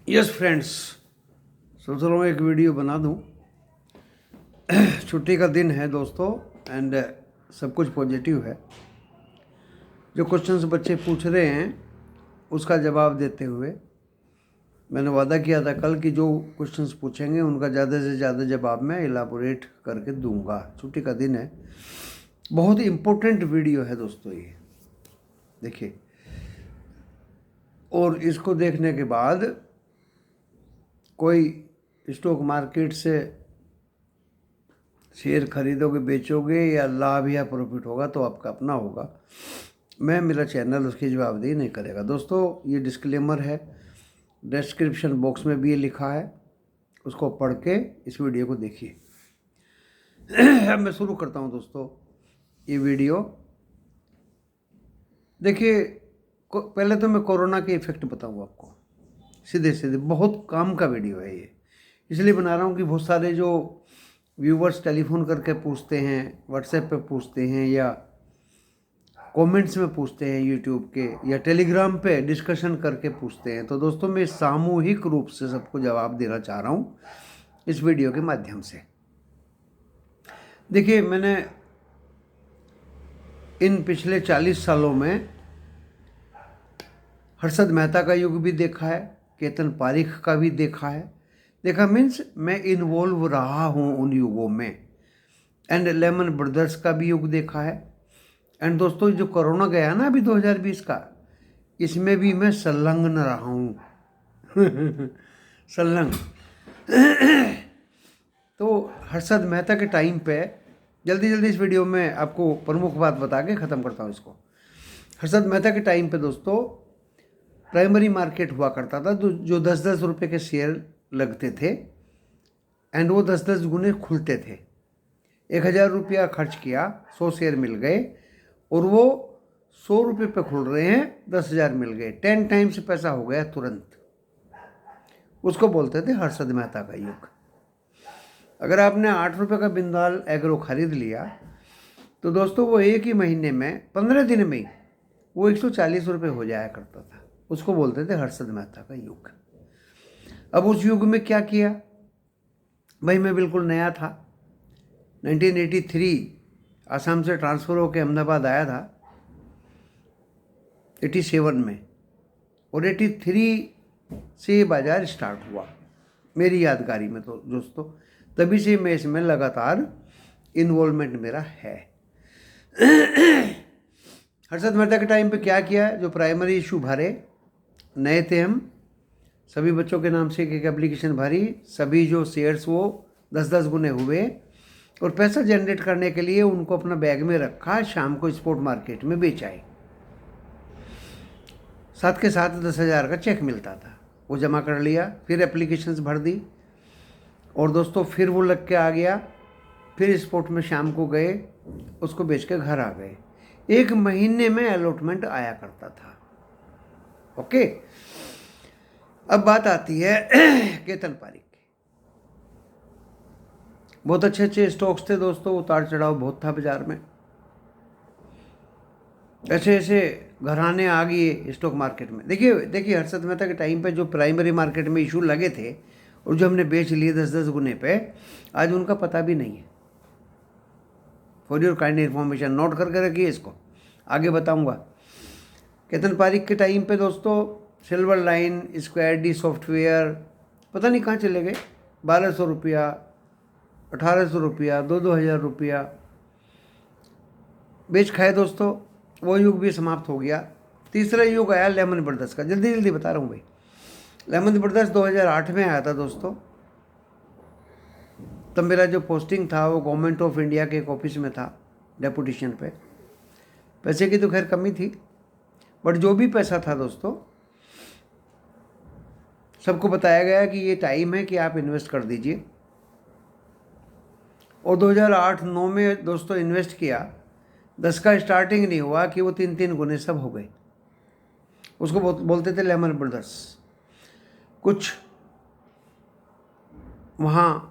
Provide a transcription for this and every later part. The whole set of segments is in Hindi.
यस फ्रेंड्स, सोच रहा हूँ एक वीडियो बना दूँ। छुट्टी का दिन है दोस्तों एंड सब कुछ पॉजिटिव है। जो क्वेश्चंस बच्चे पूछ रहे हैं उसका जवाब देते हुए मैंने वादा किया था कल की जो क्वेश्चंस पूछेंगे उनका ज़्यादा से ज़्यादा जवाब मैं इलाबोरेट करके दूंगा। छुट्टी का दिन है, बहुत ही इम्पोर्टेंट वीडियो है दोस्तों ये, देखिए। और इसको देखने के बाद कोई स्टॉक मार्केट से शेयर खरीदोगे बेचोगे या लाभ या प्रॉफिट होगा तो आपका अपना होगा। मेरा चैनल उसकी जवाबदेही नहीं करेगा। दोस्तों ये डिस्क्लेमर है, डिस्क्रिप्शन बॉक्स में भी ये लिखा है, उसको पढ़ के इस वीडियो को देखिए। अब मैं शुरू करता हूँ दोस्तों ये वीडियो। देखिए पहले तो मैं कोरोना के इफ़ेक्ट बताऊँ आपको, सीधे सीधे। बहुत काम का वीडियो है ये, इसलिए बना रहा हूँ कि बहुत सारे जो व्यूवर्स टेलीफोन करके पूछते हैं, व्हाट्सएप पे पूछते हैं या कमेंट्स में पूछते हैं यूट्यूब के, या टेलीग्राम पे डिस्कशन करके पूछते हैं। तो दोस्तों मैं सामूहिक रूप से सबको जवाब देना चाह रहा हूँ इस वीडियो के माध्यम से। देखिए मैंने इन पिछले 40 सालों में हर्षद मेहता का युग भी देखा है, केतन पारीख का भी देखा मीन्स मैं इन्वॉल्व रहा हूँ उन युगों में। एंड लेमन ब्रदर्स का भी युग देखा है। एंड दोस्तों जो कोरोना गया ना अभी 2020 का, इसमें भी मैं संलग्न रहा हूँ। संलग्न। तो हर्षद मेहता के टाइम पे, जल्दी इस वीडियो में आपको प्रमुख बात बता के ख़त्म करता हूँ इसको। हर्षद मेहता के टाइम पे दोस्तों प्राइमरी मार्केट हुआ करता था जो 10-10 रुपये के शेयर लगते थे एंड वो 10-10 गुने खुलते थे। 1000 रुपया खर्च किया, 100 शेयर मिल गए और वो 100 रुपये पे खुल रहे हैं, 10,000 मिल गए, 10 टाइम्स पैसा हो गया तुरंत। उसको बोलते थे हर्षद मेहता का युग। अगर आपने 8 रुपये का बिंदाल एग्रो खरीद लिया तो दोस्तों वो एक ही महीने में 15 दिन में वो 140 रुपये हो जाया करता था। उसको बोलते थे हर्षद मेहता का युग। अब उस युग में क्या किया भाई, मैं बिल्कुल नया था। 1983 आसाम से ट्रांसफ़र होकर अहमदाबाद आया था 87 में, और 83 से बाज़ार स्टार्ट हुआ मेरी यादगारी में। तो दोस्तों तभी से मैं इसमें लगातार इन्वॉल्वमेंट मेरा है। हर्षद मेहता के टाइम पे क्या किया, जो प्राइमरी इशू भरे, नए थे हम, सभी बच्चों के नाम से एक एप्लीकेशन भरी, सभी जो शेयर्स वो 10-10 गुने हुए और पैसा जनरेट करने के लिए उनको अपना बैग में रखा, शाम को स्पॉट मार्केट में बेचाए। साथ के साथ 10,000 का चेक मिलता था, वो जमा कर लिया, फिर एप्लीकेशंस भर दी और दोस्तों फिर वो लग के आ गया। फिर स्पॉट में शाम को गए, उसको बेच के घर आ गए। एक महीने में अलॉटमेंट आया करता था। ओके, अब बात आती है केतन पारीख की। बहुत अच्छे स्टॉक्स थे दोस्तों, उतार चढ़ाव बहुत था बाजार में। ऐसे घराने आ गए स्टॉक मार्केट में। देखिए हर्षद मेहता के टाइम पे जो प्राइमरी मार्केट में इशू लगे थे और जो हमने बेच लिए 10-10 गुने पे, आज उनका पता भी नहीं है। For your kind information, note करके रखिए इसको, आगे बताऊंगा। केतन पारीख के टाइम पे दोस्तों silver line, square D software पता नहीं कहाँ चले गए। 1200 रुपया, 1800 रुपया, 2-2 हज़ार रुपया बेच खाए दोस्तों। वो युग भी समाप्त हो गया। तीसरा युग आया लेमन ब्रदर्स का। जल्दी बता रहा हूँ भाई। लेमन ब्रदर्स 2008 में आया था दोस्तों। तब मेरा जो पोस्टिंग था वो गवर्नमेंट ऑफ इंडिया के एक ऑफिस में था, डेपुटेशन पे। पैसे की तो खैर कमी थी, बट जो भी पैसा था दोस्तों सबको बताया गया कि ये टाइम है कि आप इन्वेस्ट कर दीजिए। और 2008-9 में दोस्तों इन्वेस्ट किया, 10 का स्टार्टिंग नहीं हुआ कि वो 3-3 गुने सब हो गए। उसको बोलते थे लेमन ब्रदर्स। कुछ वहाँ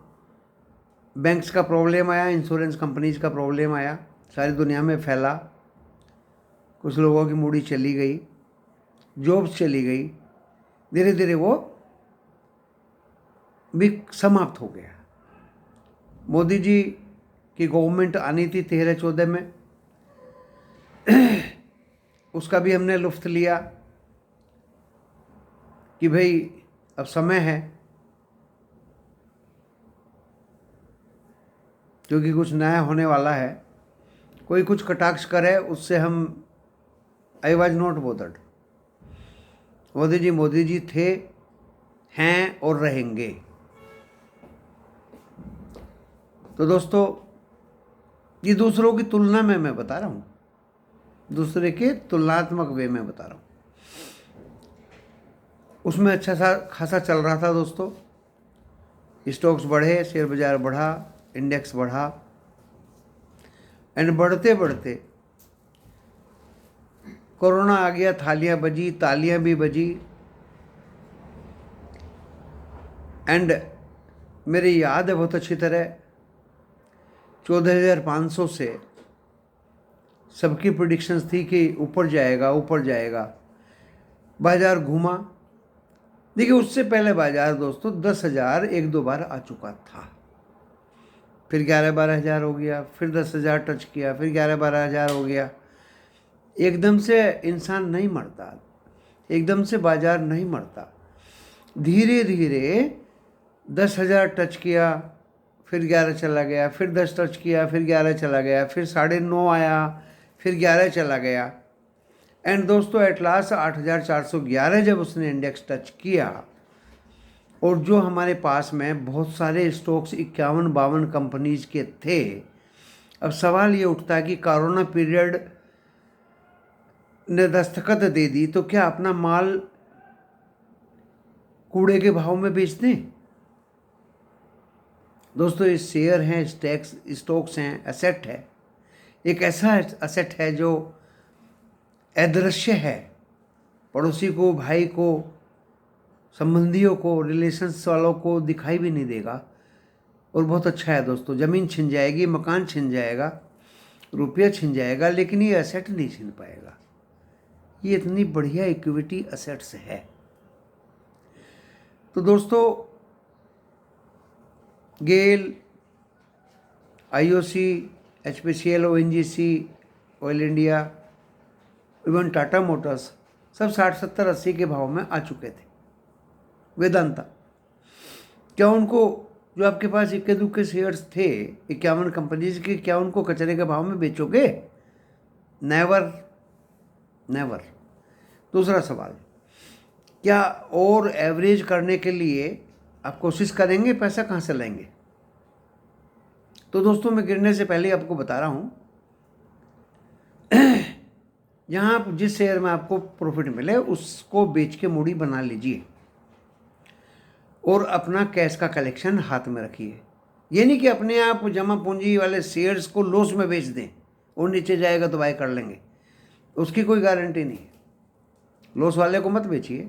बैंक्स का प्रॉब्लम आया, इंश्योरेंस कंपनीज का प्रॉब्लम आया, सारी दुनिया में फैला। कुछ लोगों की मूड़ी चली गई, जॉब्स चली गई, धीरे धीरे वो भी समाप्त हो गया। मोदी जी की गवर्नमेंट आनी थी 13-14 में, उसका भी हमने लुत्फ़ लिया कि भाई अब समय है, क्योंकि कुछ नया होने वाला है। कोई कुछ कटाक्ष करे उससे हम I was not बोदर्ड। Modi ji थे, हैं और रहेंगे। तो दोस्तों, ये दूसरों की तुलना में मैं बता रहा हूँ, दूसरे के तुलनात्मक वे में बता रहा हूँ। उसमें अच्छा सा खासा चल रहा था दोस्तों। स्टॉक्स बढ़े, शेयर बाजार बढ़ा, इंडेक्स बढ़ा, एंड बढ़ते बढ़ते कोरोना आ गया, थालियां बजी, तालियां भी बजी, एंड मेरी याद है बहुत अच्छी तरह 14,500 से सबकी प्रिडिक्शंस थी कि ऊपर जाएगा, ऊपर जाएगा। बाजार घूमा। देखिए, उससे पहले बाजार दोस्तों 10,000 एक दो बार आ चुका था, फिर 11-12 हज़ार हो गया, फिर 10,000 टच किया, फिर 11-12 हज़ार हो गया। एकदम से इंसान नहीं मरता, एकदम से बाजार नहीं मरता। धीरे धीरे 10,000 टच किया, फिर 11 चला गया, फिर 10 टच किया, फिर 11 चला गया, फिर 9.5 आया, फिर 11 चला गया, एंड दोस्तों एट लास्ट 8,411 जब उसने इंडेक्स टच किया, और जो हमारे पास में बहुत सारे स्टॉक्स 51-52 कंपनीज के थे। अब सवाल ये उठता है कि कोरोना पीरियड ने दस्तखत दे दी तो क्या अपना माल कूड़े के भाव में बेच दें? दोस्तों, ये शेयर हैं, स्टॉक्स हैं, एसेट है। एक ऐसा एसेट है जो अदृश्य है, पड़ोसी को, भाई को, संबंधियों को, रिलेशंस वालों को दिखाई भी नहीं देगा, और बहुत अच्छा है दोस्तों। ज़मीन छिन जाएगी, मकान छिन जाएगा, रुपया छिन जाएगा, लेकिन ये एसेट नहीं छिन पाएगा। ये इतनी बढ़िया इक्विटी एसेट्स है। तो दोस्तों, GAIL, IOC, HPCL, ONGC, oil India, even Tata motors सब 60, 70, 80 के भाव में आ चुके थे। वेदांता, क्या उनको, जो आपके पास इक्के दुक्के शेयर्स थे 51 कंपनीज के, क्या उनको कचरे के भाव में बेचोगे? Never, never. दूसरा सवाल, क्या और एवरेज करने के लिए आप कोशिश करेंगे? पैसा कहाँ से लाएंगे? तो दोस्तों, मैं गिरने से पहले आपको बता रहा हूँ, यहाँ आप जिस शेयर में आपको प्रॉफिट मिले उसको बेच के मूड़ी बना लीजिए, और अपना कैश का कलेक्शन हाथ में रखिए। ये नहीं कि अपने आप जमा पूंजी वाले शेयर्स को लॉस में बेच दें और नीचे जाएगा तो बाय कर लेंगे, उसकी कोई गारंटी नहीं है। लॉस वाले को मत बेचिए,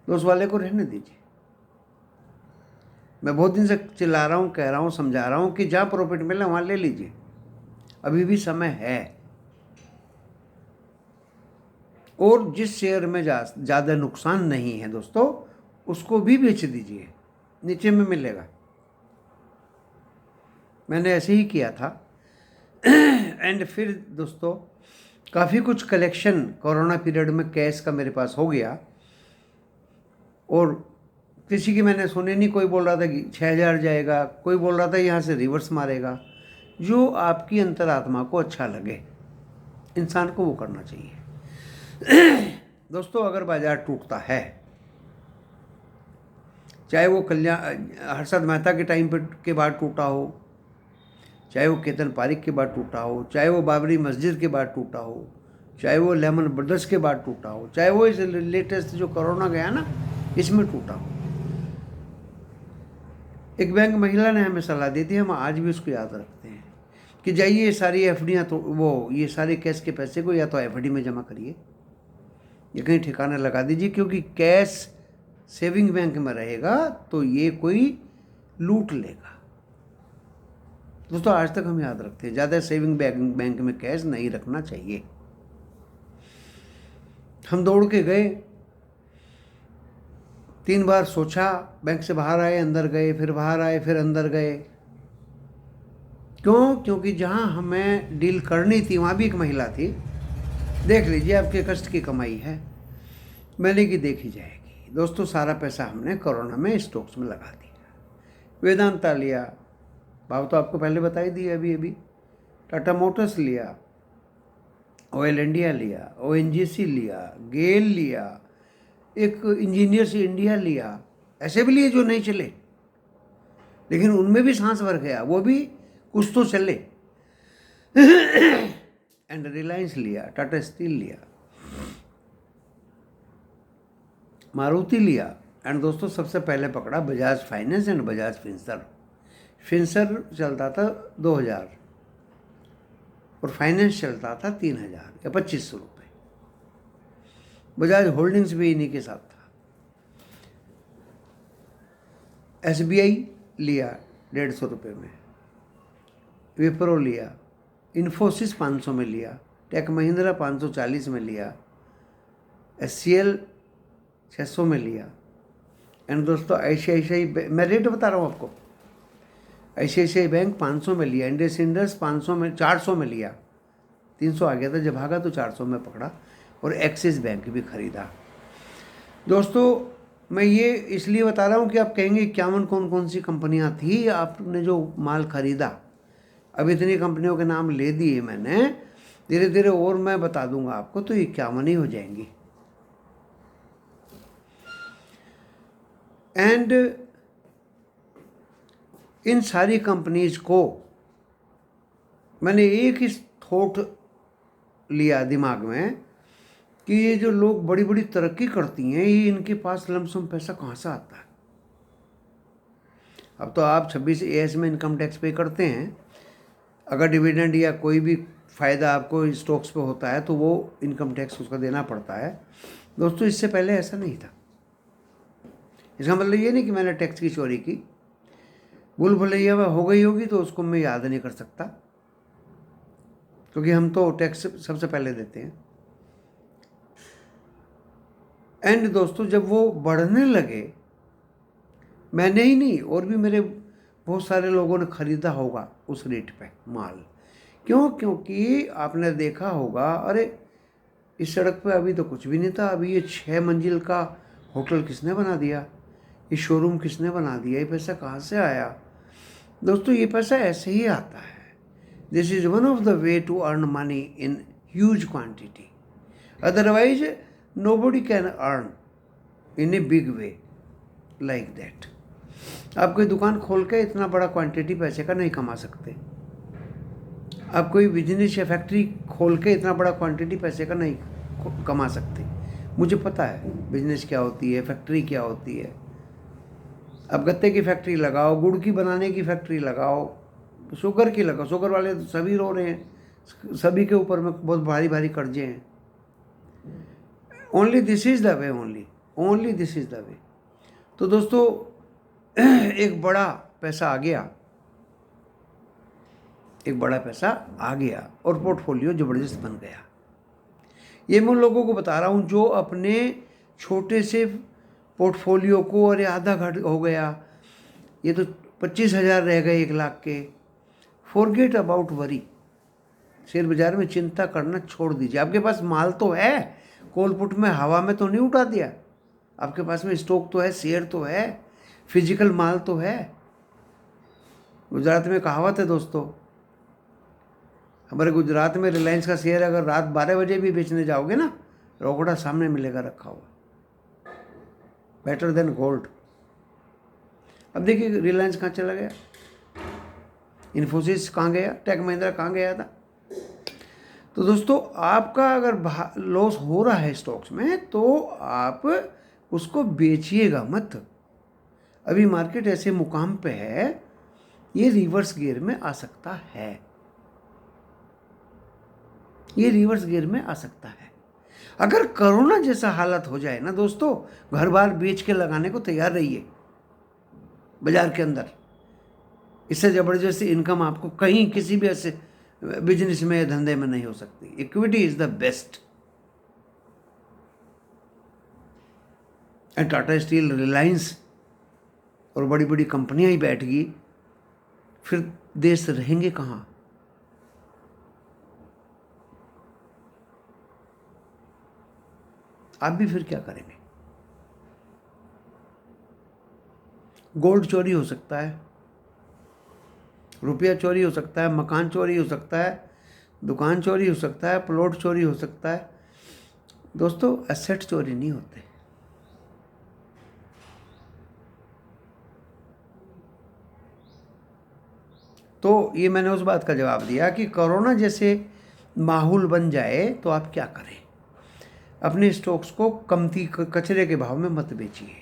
लॉस वाले को रहने दीजिए। मैं बहुत दिन से चिल्ला रहा हूँ, कह रहा हूँ, समझा रहा हूँ कि जहाँ प्रॉफिट मिले वहाँ ले लीजिए, अभी भी समय है। और जिस शेयर में ज़्यादा नुकसान नहीं है दोस्तों, उसको भी बेच दीजिए, नीचे में मिलेगा। मैंने ऐसे ही किया था। एंड फिर दोस्तों, काफ़ी कुछ कलेक्शन कोरोना पीरियड में कैश का मेरे पास हो गया, और किसी की मैंने सुनी नहीं। कोई बोल रहा था कि 6,000 जाएगा, कोई बोल रहा था यहाँ से रिवर्स मारेगा। जो आपकी अंतरात्मा को अच्छा लगे, इंसान को वो करना चाहिए। दोस्तों, अगर बाजार टूटता है, चाहे वो हर्षद मेहता के टाइम पर के बाद टूटा हो, चाहे वो केतन पारिक के बाद टूटा हो, चाहे वो बाबरी मस्जिद के बाद टूटा हो, चाहे वो लेमन ब्रदर्स के बाद टूटा हो, चाहे वो इस लेटेस्ट जो कोरोना गया ना इसमें टूटा हो, एक बैंक महिला ने हमें सलाह दी थी, हम आज भी उसको याद रखते हैं, कि जाइए ये सारी एफडियाँ, तो वो ये सारे कैश के पैसे को या तो एफडी में जमा करिए या कहीं ठिकाने लगा दीजिए, क्योंकि कैश सेविंग बैंक में रहेगा तो ये कोई लूट लेगा। दोस्तों, आज तक हम याद रखते हैं, ज़्यादा सेविंग बैंक में कैश नहीं रखना चाहिए। हम दौड़ के गए 3 बार सोचा, बैंक से बाहर आए, अंदर गए, फिर बाहर आए, फिर अंदर गए। क्यों? क्योंकि जहाँ हमें डील करनी थी वहाँ भी एक महिला थी। देख लीजिए, आपके कष्ट की कमाई है, मैंने की देखी जाएगी। दोस्तों, सारा पैसा हमने कोरोना में स्टॉक्स में लगा दिया। वेदांता लिया, भाव तो आपको पहले बता ही दिया अभी अभी। टाटा मोटर्स लिया, ऑयल इंडिया लिया, ओएनजीसी लिया, गेल लिया, एक इंजीनियर्स इंडिया लिया। ऐसे भी लिए जो नहीं चले, लेकिन उनमें भी सांस भर गया, वो भी कुछ तो चले। एंड रिलायंस लिया, टाटा स्टील लिया, मारुति लिया। एंड दोस्तों, सबसे पहले पकड़ा बजाज फाइनेंस एंड बजाज फिंसर। फिंसर चलता था 2000 और फाइनेंस चलता था 3000 या 2500 रुपये। बजाज होल्डिंग्स भी इन्हीं के साथ था। SBI लिया 150 रुपये में, विप्रो लिया, इन्फोसिस 500 में लिया, टेक महिंद्रा 540 में लिया, SCL 600 में लिया। एंड दोस्तों, ICICI, मैं रेट बता रहा हूँ आपको, ICICI बैंक 500 में लिया, इंडस 500 में, 400 में लिया, 300 आ गया था, जब भागा तो 400 में पकड़ा, और एक्सिस बैंक भी खरीदा। दोस्तों, मैं ये इसलिए बता रहा हूँ कि आप कहेंगे 51 कौन कौन सी कंपनियाँ थी आपने जो माल खरीदा। अब इतनी कंपनियों के नाम ले दिए मैंने, धीरे धीरे और मैं बता दूंगा आपको, तो 51 ही हो जाएंगी। एंड इन सारी कंपनीज को मैंने एक ही थॉट लिया दिमाग में कि ये जो लोग बड़ी बड़ी तरक्की करती हैं, ये इनके पास लमसम पैसा कहाँ से आता है। अब तो आप 26 AS में इनकम टैक्स पे करते हैं। अगर डिविडेंड या कोई भी फ़ायदा आपको स्टॉक्स पे होता है तो वो इनकम टैक्स उसका देना पड़ता है। दोस्तों, इससे पहले ऐसा नहीं था। इसका मतलब ये नहीं कि मैंने टैक्स की चोरी की। भूल भुलैया हो गई होगी तो उसको मैं याद नहीं कर सकता, क्योंकि हम तो टैक्स सबसे पहले देते हैं। एंड दोस्तों, जब वो बढ़ने लगे, मैंने ही नहीं और भी मेरे बहुत सारे लोगों ने खरीदा होगा उस रेट पे माल। क्यों? क्योंकि आपने देखा होगा, अरे इस सड़क पे अभी तो कुछ भी नहीं था, अभी ये 6 मंजिल का होटल किसने बना दिया, ये शोरूम किसने बना दिया, ये पैसा कहाँ से आया। दोस्तों, ये पैसा ऐसे ही आता है। This is one of the way to earn money in huge quantity, otherwise nobody can earn in a big way like that। आप कोई दुकान खोल के इतना बड़ा क्वांटिटी पैसे का नहीं कमा सकते। आप कोई बिजनेस या फैक्ट्री खोल के इतना बड़ा क्वांटिटी पैसे का नहीं कमा सकते। मुझे पता है बिजनेस क्या होती है, फैक्ट्री क्या होती है। अब गत्ते की फैक्ट्री लगाओ, गुड़ की बनाने की फैक्ट्री लगाओ, शुगर की लगाओ। शुगर वाले तो सभी रो रहे हैं, सभी के ऊपर में बहुत भारी भारी कर्जे हैं। Only this is the way, only this is the way. तो दोस्तों, एक बड़ा पैसा आ गया और पोर्टफोलियो ज़बरदस्त बन गया। ये मैं उन लोगों को बता रहा हूँ जो अपने छोटे से पोर्टफोलियो को, अरे आधा घट हो गया, ये तो 25,000 रह गए 1 लाख के। Forget about worry. शेयर बाजार में चिंता करना छोड़ दीजिए। आपके पास माल तो है, कोलपुट में हवा में तो नहीं उठा दिया। आपके पास में स्टॉक तो है, शेयर तो है, फिजिकल माल तो है। गुजरात में कहावत है दोस्तों, हमारे गुजरात में रिलायंस का शेयर अगर रात 12 बजे भी बेचने जाओगे ना, रोकड़ा सामने मिलेगा रखा हुआ, बेटर देन गोल्ड। अब देखिए रिलायंस कहाँ चला गया, इन्फोसिस कहाँ गया, टेक महिंद्रा कहाँ गया था। तो दोस्तों, आपका अगर लॉस हो रहा है स्टॉक्स में तो आप उसको बेचिएगा मत। अभी मार्केट ऐसे मुकाम पे है, ये रिवर्स गियर में आ सकता है, ये रिवर्स गियर में आ सकता है। अगर कोरोना जैसा हालत हो जाए ना दोस्तों, घर बार बेच के लगाने को तैयार रहिए बाजार के अंदर। इससे ज़बरदस्त इनकम आपको कहीं किसी भी ऐसे बिजनेस में या धंधे में नहीं हो सकती। Equity is the best. And Tata steel, Reliance और बड़ी बड़ी कंपनियां ही बैठ गई, फिर देश रहेंगे कहाँ? आप भी फिर क्या करेंगे? गोल्ड चोरी हो सकता है, रुपया चोरी हो सकता है, मकान चोरी हो सकता है, दुकान चोरी हो सकता है, प्लॉट चोरी हो सकता है। दोस्तों, एसेट चोरी नहीं होते। तो ये मैंने उस बात का जवाब दिया कि कोरोना जैसे माहौल बन जाए तो आप क्या करें? अपने स्टॉक्स को कमती कचरे के भाव में मत बेचिए,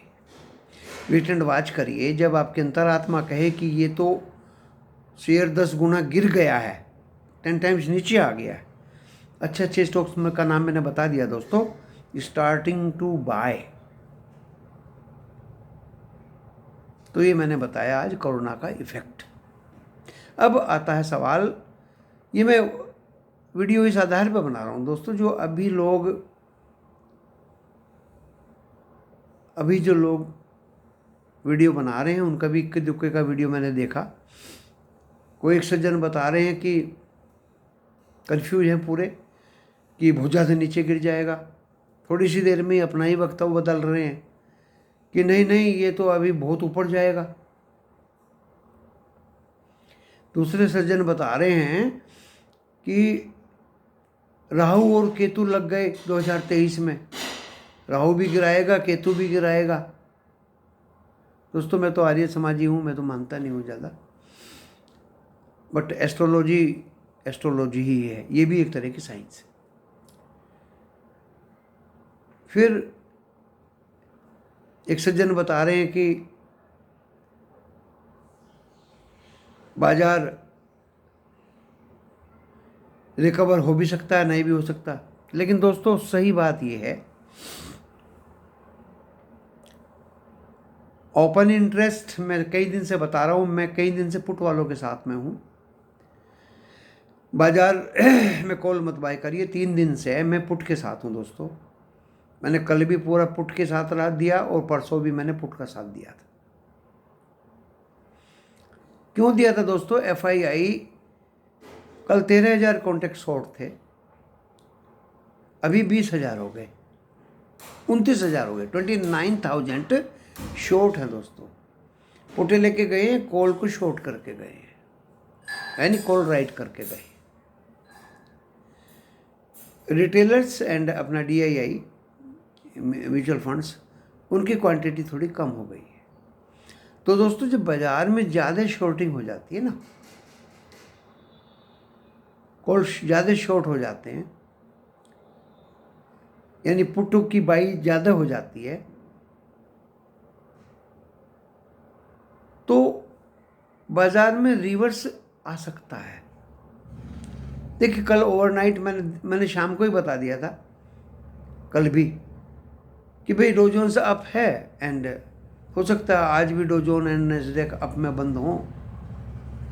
वेट एंड वॉच करिए। जब आपकी अंतरात्मा कहे कि ये तो शेयर 10 गुना गिर गया है, 10 टाइम्स नीचे आ गया है, अच्छे अच्छे स्टॉक्स में का नाम मैंने बता दिया दोस्तों, स्टार्टिंग टू बाय। तो ये मैंने बताया आज कोरोना का इफेक्ट। अब आता है सवाल, ये मैं वीडियो इस आधार पर बना रहा हूँ दोस्तों, अभी जो लोग वीडियो बना रहे हैं उनका भी इक्के दुक्के का वीडियो मैंने देखा। कोई एक सज्जन बता रहे हैं कि कंफ्यूज हैं पूरे कि भुजा से नीचे गिर जाएगा, थोड़ी सी देर में अपना ही वक्तव्य बदल रहे हैं कि नहीं नहीं ये तो अभी बहुत ऊपर जाएगा। दूसरे सज्जन बता रहे हैं कि राहु और केतु लग गए 2023 में, राहु भी गिराएगा, केतु भी गिराएगा। दोस्तों, मैं तो आर्य समाजी हूँ, मैं तो मानता नहीं हूँ ज़्यादा, बट एस्ट्रोलॉजी ही है, ये भी एक तरह की साइंस है। फिर एक सज्जन बता रहे हैं कि बाजार रिकवर हो भी सकता है, नहीं भी हो सकता। लेकिन दोस्तों, सही बात यह है, ओपन इंटरेस्ट मैं कई दिन से बता रहा हूँ, मैं कई दिन से पुट वालों के साथ में हूँ। बाजार में कॉल मत बाय करिए, 3 दिन से मैं पुट के साथ हूँ दोस्तों। मैंने कल भी पूरा पुट के साथ रात दिया और परसों भी मैंने पुट का साथ दिया था। क्यों दिया था दोस्तों? FII कल 13,000 कॉन्टेक्ट शॉर्ट थे, अभी 20,000 हो गए, 29,000 हो गए, 29,000 शॉर्ट है दोस्तों। पुटे लेके गए, कॉल को शॉर्ट करके गए, यानी कॉल राइट करके गए। रिटेलर्स एंड अपना DII म्यूचुअल फंड्स, उनकी क्वांटिटी थोड़ी कम हो गई है। तो दोस्तों, जब बाजार में ज़्यादा शॉर्टिंग हो जाती है ना, कॉल ज़्यादा शॉर्ट हो जाते हैं, यानी पुटों की बाई ज़्यादा हो जाती है, तो बाजार में रिवर्स आ सकता है। देखिए, कल ओवरनाइट मैंने शाम को ही बता दिया था, कल भी, कि भाई डो जोन्स अप है एंड हो सकता है आज भी Dow Jones and Nasdaq up में बंद हों,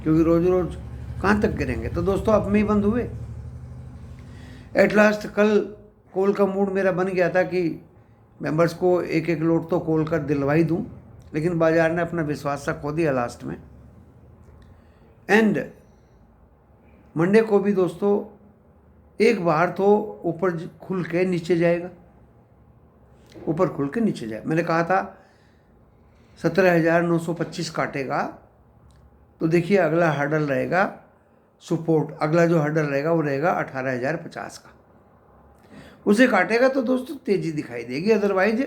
क्योंकि रोज रोज कहाँ तक गिरेंगे। तो दोस्तों, अप में ही बंद हुए। एट लास्ट कल कॉल का मूड मेरा बन गया था कि मेंबर्स को एक एक लोट तो कॉल कर दिलवाई दूं, लेकिन बाजार ने अपना विश्वास सा खो दिया लास्ट में। एंड मंडे को भी दोस्तों एक बार तो ऊपर खुल के नीचे जाएगा, ऊपर खुल के नीचे जाए। मैंने कहा था 17,925 काटेगा, तो देखिए अगला हर्डल रहेगा सपोर्ट, अगला जो हर्डल रहेगा वो रहेगा 18,050 का। उसे काटेगा तो दोस्तों तेजी दिखाई देगी, अदरवाइज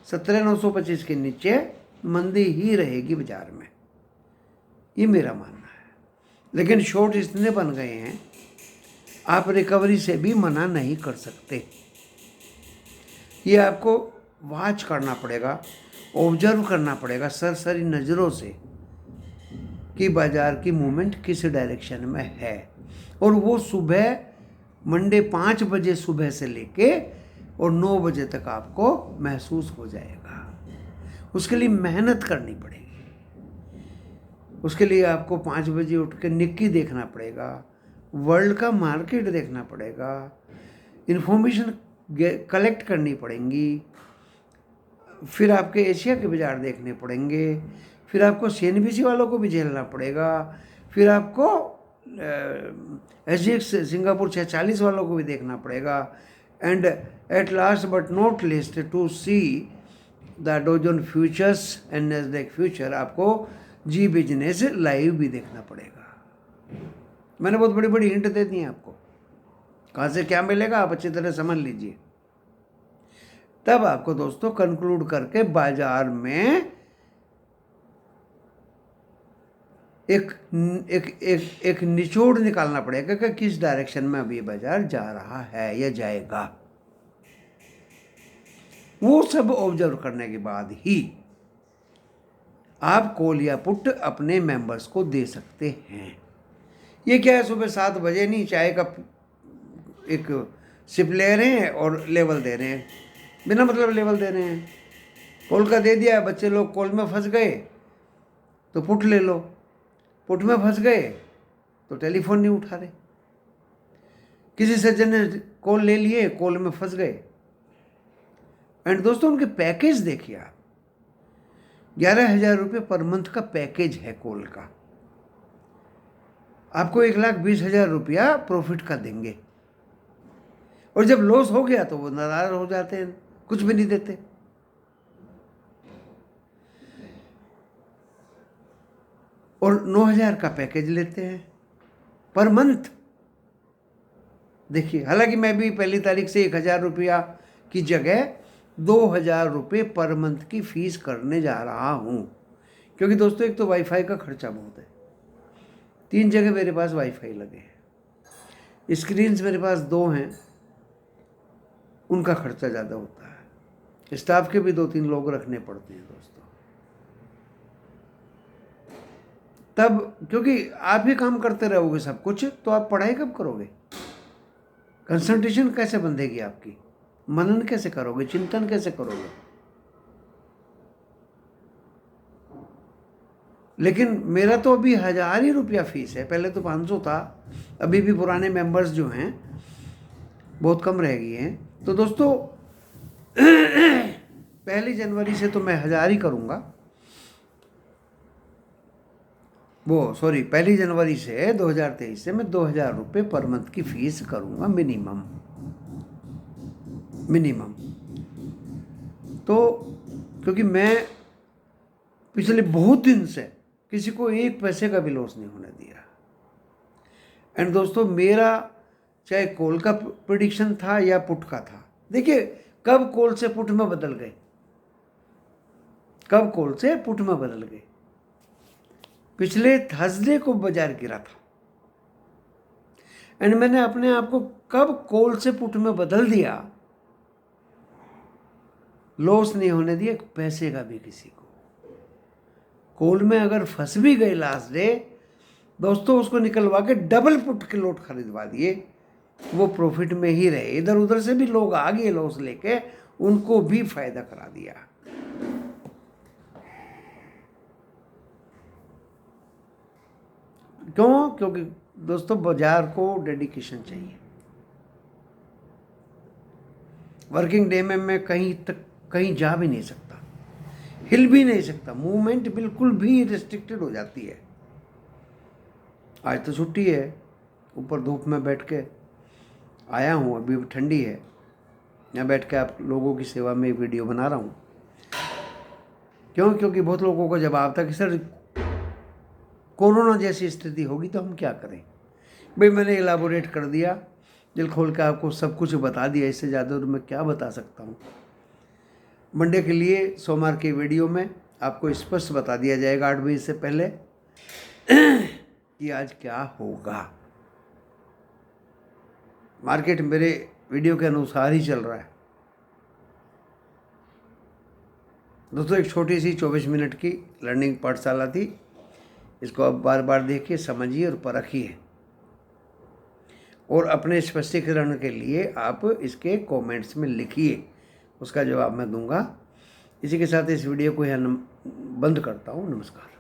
17,925 के नीचे मंदी ही रहेगी बाजार में, ये मेरा मानना है। लेकिन शॉर्ट इतने बन गए हैं, आप रिकवरी से भी मना नहीं कर सकते। ये आपको वॉच करना पड़ेगा, ऑब्जर्व करना पड़ेगा सरसरी नज़रों से कि बाजार की मूवमेंट किस डायरेक्शन में है। और वो सुबह मंडे 5 बजे सुबह से लेके और 9 बजे तक आपको महसूस हो जाएगा। उसके लिए मेहनत करनी पड़ेगी। उसके लिए आपको 5 बजे उठ के निक्की देखना पड़ेगा, वर्ल्ड का मार्केट देखना पड़ेगा, इन्फॉर्मेशन कलेक्ट करनी पड़ेंगी, फिर आपके एशिया के बाज़ार देखने पड़ेंगे, फिर आपको CNBC वालों को भी झेलना पड़ेगा, फिर आपको SGX सिंगापुर 640 वालों को भी देखना पड़ेगा, and at last but not least to see the Dow Jones futures and Nasdaq future आपको जी बिजनेस लाइव भी देखना पड़ेगा। मैंने बहुत बड़ी बड़ी हिंट दे दी है आपको, कहाँ से क्या मिलेगा आप अच्छी तरह समझ लीजिए। तब आपको दोस्तों कंक्लूड करके बाजार में एक निचोड़ निकालना पड़ेगा कि किस डायरेक्शन में अभी बाजार जा रहा है या जाएगा। वो सब ऑब्जर्व करने के बाद ही आप कॉल या पुट अपने मेंबर्स को दे सकते हैं। ये क्या है, सुबह 7 बजे नहीं, चाय का एक सिप ले रहे हैं और लेवल दे रहे हैं, बिना मतलब लेवल दे रहे हैं। कॉल का दे दिया, बच्चे लोग कॉल में फंस गए तो पुट ले लो, पुट में फंस गए तो टेलीफोन नहीं उठा रहे। किसी सज्जन ने कॉल ले लिए, कॉल में फंस गए। एंड दोस्तों उनके पैकेज देखिए आप, 11,000 रुपये पर मंथ का पैकेज है कॉल का, आपको 1,20,000 रुपया प्रॉफिट का देंगे। और जब लॉस हो गया तो वो नाराज हो जाते हैं, कुछ भी नहीं देते। और 9,000 का पैकेज लेते हैं पर मंथ। देखिए, हालांकि मैं भी पहली तारीख से 1,000 रुपया की जगह 2,000 रुपये पर मंथ की फीस करने जा रहा हूँ, क्योंकि दोस्तों एक तो वाईफाई का खर्चा बहुत है। 3 जगह मेरे पास वाईफाई लगे हैं, स्क्रीन्स मेरे पास 2 हैं, उनका खर्चा ज़्यादा होता है। स्टाफ के भी 2-3 लोग रखने पड़ते हैं दोस्तों। तब क्योंकि आप ही काम करते रहोगे सब कुछ, तो आप पढ़ाई कब करोगे? कंसंट्रेशन कैसे बंधेगी आपकी? मनन कैसे करोगे? चिंतन कैसे करोगे? लेकिन मेरा तो अभी 1,000 ही रुपया फीस है, पहले तो 500 था। अभी भी पुराने मेंबर्स जो हैं बहुत कम रह गए हैं। तो दोस्तों 1 जनवरी से तो मैं 1,000 ही करूँगा, वो सॉरी 1 जनवरी से 2023 से मैं 2,000 रुपये पर मंथ की फीस करूँगा मिनिमम। तो क्योंकि मैं पिछले बहुत दिन से किसी को 1 पैसे का भी लॉस नहीं होने दिया। एंड दोस्तों मेरा चाहे कॉल का प्रेडिक्शन था या पुट का था, देखिए कब कॉल से पुट में बदल गए, कब कॉल से पुट में बदल गए। पिछले थर्सडे को बाजार गिरा था एंड मैंने अपने आप को कब कॉल से पुट में बदल दिया, लॉस नहीं होने दिया पैसे का भी किसी को। कॉल में अगर फंस भी गए लास्ट डे दोस्तों, उसको निकलवा के डबल पुट के लोट खरीदवा दिए, वो प्रॉफिट में ही रहे। इधर उधर से भी लोग आ गए लॉस लेके, उनको भी फायदा करा दिया। क्यों? क्योंकि दोस्तों बाजार को डेडिकेशन चाहिए। वर्किंग डे में मैं कहीं जा भी नहीं सकता, हिल भी नहीं सकता, मूवमेंट बिल्कुल भी रिस्ट्रिक्टेड हो जाती है। आज तो छुट्टी है, ऊपर धूप में बैठ के आया हूँ, अभी ठंडी है, यहाँ बैठ के आप लोगों की सेवा में वीडियो बना रहा हूँ। क्यों? क्योंकि बहुत लोगों को जवाब था कि सर कोरोना जैसी स्थिति होगी तो हम क्या करें। भाई मैंने इलाबोरेट कर दिया, दिल खोल के आपको सब कुछ बता दिया, इससे ज़्यादा मैं क्या बता सकता हूँ। मंडे के लिए सोमवार के वीडियो में आपको स्पष्ट बता दिया जाएगा 8 बजे से पहले कि आज क्या होगा। मार्केट मेरे वीडियो के अनुसार ही चल रहा है दोस्तों। एक छोटी सी 24 मिनट की लर्निंग पाठशाला थी, इसको आप बार बार देखिए, समझिए और परखिए, और अपने स्पष्टीकरण के लिए आप इसके कमेंट्स में लिखिए, उसका जवाब मैं दूंगा। इसी के साथ इस वीडियो को यहाँ बंद करता हूँ। नमस्कार।